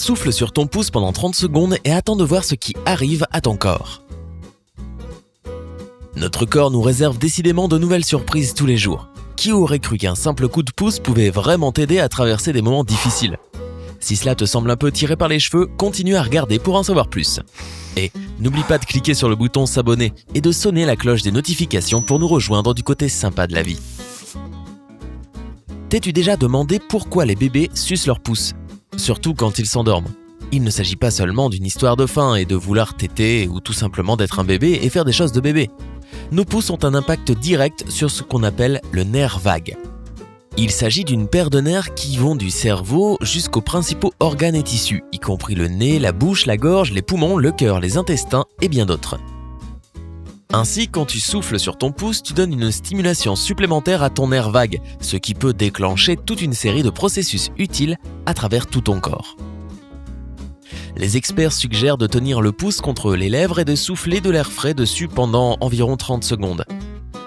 Souffle sur ton pouce pendant 30 secondes et attends de voir ce qui arrive à ton corps. Notre corps nous réserve décidément de nouvelles surprises tous les jours. Qui aurait cru qu'un simple coup de pouce pouvait vraiment t'aider à traverser des moments difficiles ? Si cela te semble un peu tiré par les cheveux, continue à regarder pour en savoir plus. Et n'oublie pas de cliquer sur le bouton s'abonner et de sonner la cloche des notifications pour nous rejoindre du côté sympa de la vie. T'es-tu déjà demandé pourquoi les bébés sucent leur pouce ? Surtout quand ils s'endorment. Il ne s'agit pas seulement d'une histoire de faim et de vouloir téter ou tout simplement d'être un bébé et faire des choses de bébé. Nos pouces ont un impact direct sur ce qu'on appelle le nerf vague. Il s'agit d'une paire de nerfs qui vont du cerveau jusqu'aux principaux organes et tissus, y compris le nez, la bouche, la gorge, les poumons, le cœur, les intestins et bien d'autres. Ainsi, quand tu souffles sur ton pouce, tu donnes une stimulation supplémentaire à ton nerf vague, ce qui peut déclencher toute une série de processus utiles à travers tout ton corps. Les experts suggèrent de tenir le pouce contre les lèvres et de souffler de l'air frais dessus pendant environ 30 secondes.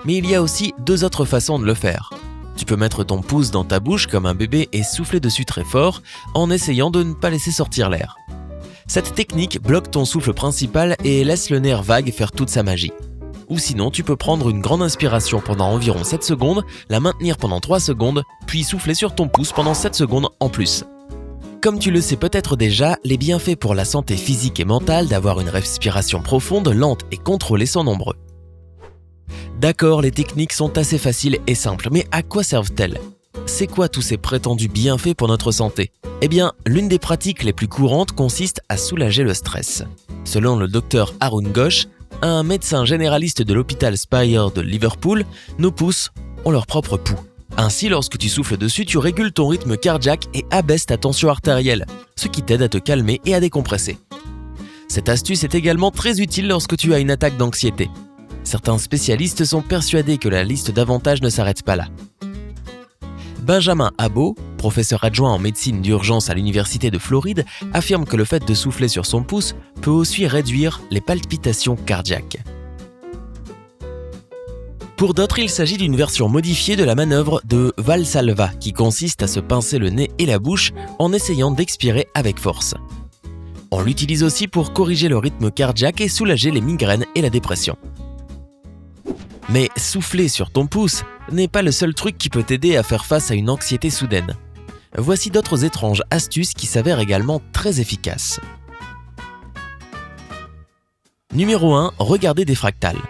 Mais il y a aussi 2 autres façons de le faire. Tu peux mettre ton pouce dans ta bouche comme un bébé et souffler dessus très fort en essayant de ne pas laisser sortir l'air. Cette technique bloque ton souffle principal et laisse le nerf vague faire toute sa magie. Ou sinon, tu peux prendre une grande inspiration pendant environ 7 secondes, la maintenir pendant 3 secondes, puis souffler sur ton pouce pendant 7 secondes en plus. Comme tu le sais peut-être déjà, les bienfaits pour la santé physique et mentale d'avoir une respiration profonde, lente et contrôlée sont nombreux. D'accord, les techniques sont assez faciles et simples, mais à quoi servent-elles ? C'est quoi tous ces prétendus bienfaits pour notre santé ? Eh bien, l'une des pratiques les plus courantes consiste à soulager le stress. Selon le docteur Arun Ghosh, un médecin généraliste de l'hôpital Spire de Liverpool, nos pouces ont leur propre pouls. Ainsi, lorsque tu souffles dessus, tu régules ton rythme cardiaque et abaisses ta tension artérielle, ce qui t'aide à te calmer et à décompresser. Cette astuce est également très utile lorsque tu as une attaque d'anxiété. Certains spécialistes sont persuadés que la liste d'avantages ne s'arrête pas là. Benjamin Abo, professeur adjoint en médecine d'urgence à l'université de Floride, affirme que le fait de souffler sur son pouce peut aussi réduire les palpitations cardiaques. Pour d'autres, il s'agit d'une version modifiée de la manœuvre de Valsalva qui consiste à se pincer le nez et la bouche en essayant d'expirer avec force. On l'utilise aussi pour corriger le rythme cardiaque et soulager les migraines et la dépression. Mais souffler sur ton pouce n'est pas le seul truc qui peut t'aider à faire face à une anxiété soudaine. Voici d'autres étranges astuces qui s'avèrent également très efficaces. Numéro 1. Regarder des fractales.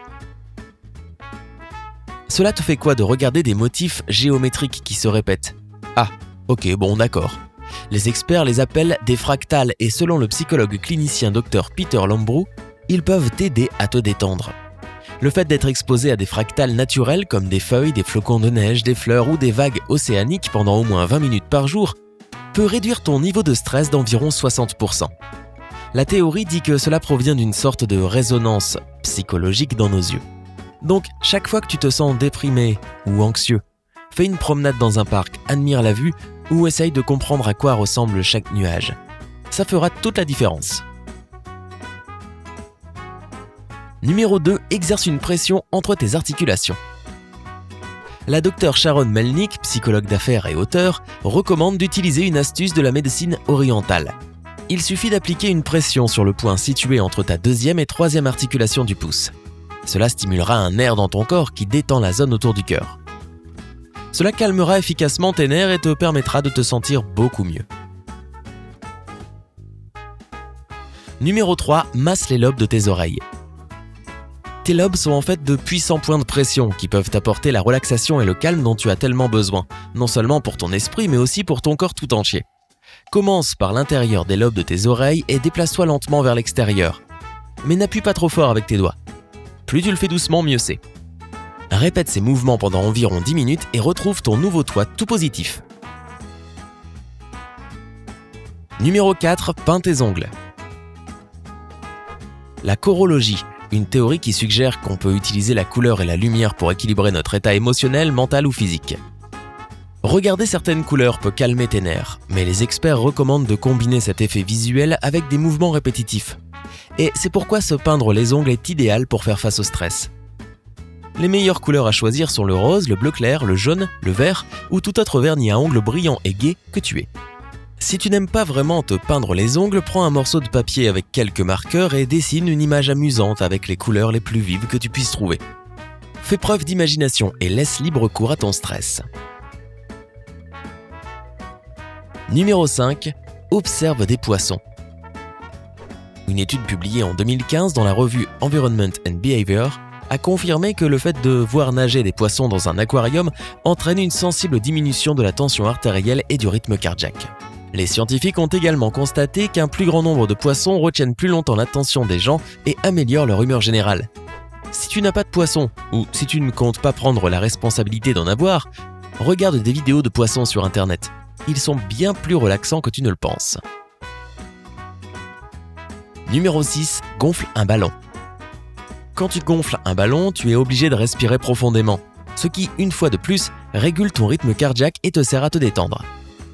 Cela te fait quoi de regarder des motifs géométriques qui se répètent ? Ah, ok, bon d'accord. Les experts les appellent des fractales et selon le psychologue clinicien Dr Peter Lambrou, ils peuvent t'aider à te détendre. Le fait d'être exposé à des fractales naturels comme des feuilles, des flocons de neige, des fleurs ou des vagues océaniques pendant au moins 20 minutes par jour peut réduire ton niveau de stress d'environ 60%. La théorie dit que cela provient d'une sorte de résonance psychologique dans nos yeux. Donc, chaque fois que tu te sens déprimé ou anxieux, fais une promenade dans un parc, admire la vue ou essaye de comprendre à quoi ressemble chaque nuage. Ça fera toute la différence. Numéro 2. Exerce une pression entre tes articulations. La docteure Sharon Melnick, psychologue d'affaires et auteure, recommande d'utiliser une astuce de la médecine orientale. Il suffit d'appliquer une pression sur le point situé entre ta 2e et 3e articulation du pouce. Cela stimulera un nerf dans ton corps qui détend la zone autour du cœur. Cela calmera efficacement tes nerfs et te permettra de te sentir beaucoup mieux. Numéro 3. Masse les lobes de tes oreilles. Tes lobes sont en fait de puissants points de pression qui peuvent t'apporter la relaxation et le calme dont tu as tellement besoin, non seulement pour ton esprit mais aussi pour ton corps tout entier. Commence par l'intérieur des lobes de tes oreilles et déplace-toi lentement vers l'extérieur. Mais n'appuie pas trop fort avec tes doigts. Plus tu le fais doucement, mieux c'est. Répète ces mouvements pendant environ 10 minutes et retrouve ton nouveau toi tout positif. Numéro 4. Peins tes ongles. La chorologie, une théorie qui suggère qu'on peut utiliser la couleur et la lumière pour équilibrer notre état émotionnel, mental ou physique. Regarder certaines couleurs peut calmer tes nerfs, mais les experts recommandent de combiner cet effet visuel avec des mouvements répétitifs. Et c'est pourquoi se peindre les ongles est idéal pour faire face au stress. Les meilleures couleurs à choisir sont le rose, le bleu clair, le jaune, le vert ou tout autre vernis à ongles brillant et gai que tu es. Si tu n'aimes pas vraiment te peindre les ongles, prends un morceau de papier avec quelques marqueurs et dessine une image amusante avec les couleurs les plus vives que tu puisses trouver. Fais preuve d'imagination et laisse libre cours à ton stress. Numéro 5. Observe des poissons. Une étude publiée en 2015 dans la revue Environment and Behavior a confirmé que le fait de voir nager des poissons dans un aquarium entraîne une sensible diminution de la tension artérielle et du rythme cardiaque. Les scientifiques ont également constaté qu'un plus grand nombre de poissons retiennent plus longtemps l'attention des gens et améliorent leur humeur générale. Si tu n'as pas de poissons, ou si tu ne comptes pas prendre la responsabilité d'en avoir, regarde des vidéos de poissons sur internet. Ils sont bien plus relaxants que tu ne le penses. Numéro 6. Gonfle un ballon. Quand tu gonfles un ballon, tu es obligé de respirer profondément, ce qui, une fois de plus, régule ton rythme cardiaque et te sert à te détendre.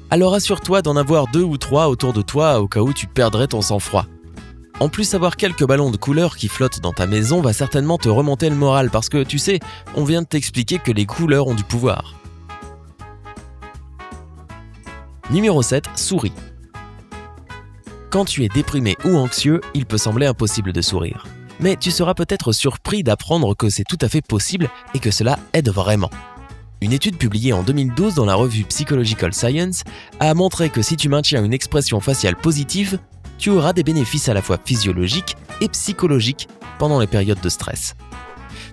Alors assure-toi d'en avoir 2 ou 3 autour de toi au cas où tu perdrais ton sang-froid. En plus, avoir quelques ballons de couleurs qui flottent dans ta maison va certainement te remonter le moral parce que, tu sais, on vient de t'expliquer que les couleurs ont du pouvoir. Numéro 7. Souris. Quand tu es déprimé ou anxieux, il peut sembler impossible de sourire. Mais tu seras peut-être surpris d'apprendre que c'est tout à fait possible et que cela aide vraiment. Une étude publiée en 2012 dans la revue Psychological Science a montré que si tu maintiens une expression faciale positive, tu auras des bénéfices à la fois physiologiques et psychologiques pendant les périodes de stress.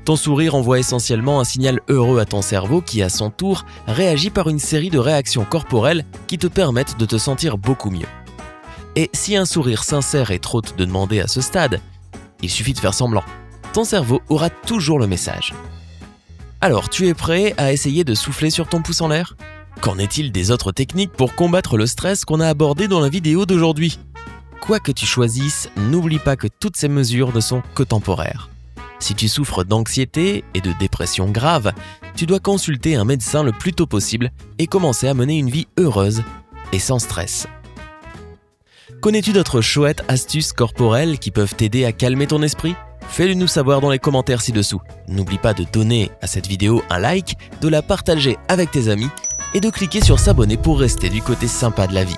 Ton sourire envoie essentiellement un signal heureux à ton cerveau qui, à son tour, réagit par une série de réactions corporelles qui te permettent de te sentir beaucoup mieux. Et si un sourire sincère est trop de demander à ce stade, il suffit de faire semblant. Ton cerveau aura toujours le message. Alors, tu es prêt à essayer de souffler sur ton pouce en l'air ? Qu'en est-il des autres techniques pour combattre le stress qu'on a abordé dans la vidéo d'aujourd'hui ? Quoi que tu choisisses, n'oublie pas que toutes ces mesures ne sont que temporaires. Si tu souffres d'anxiété et de dépression grave, tu dois consulter un médecin le plus tôt possible et commencer à mener une vie heureuse et sans stress. Connais-tu d'autres chouettes astuces corporelles qui peuvent t'aider à calmer ton esprit ? Fais-le nous savoir dans les commentaires ci-dessous. N'oublie pas de donner à cette vidéo un like, de la partager avec tes amis et de cliquer sur s'abonner pour rester du côté sympa de la vie.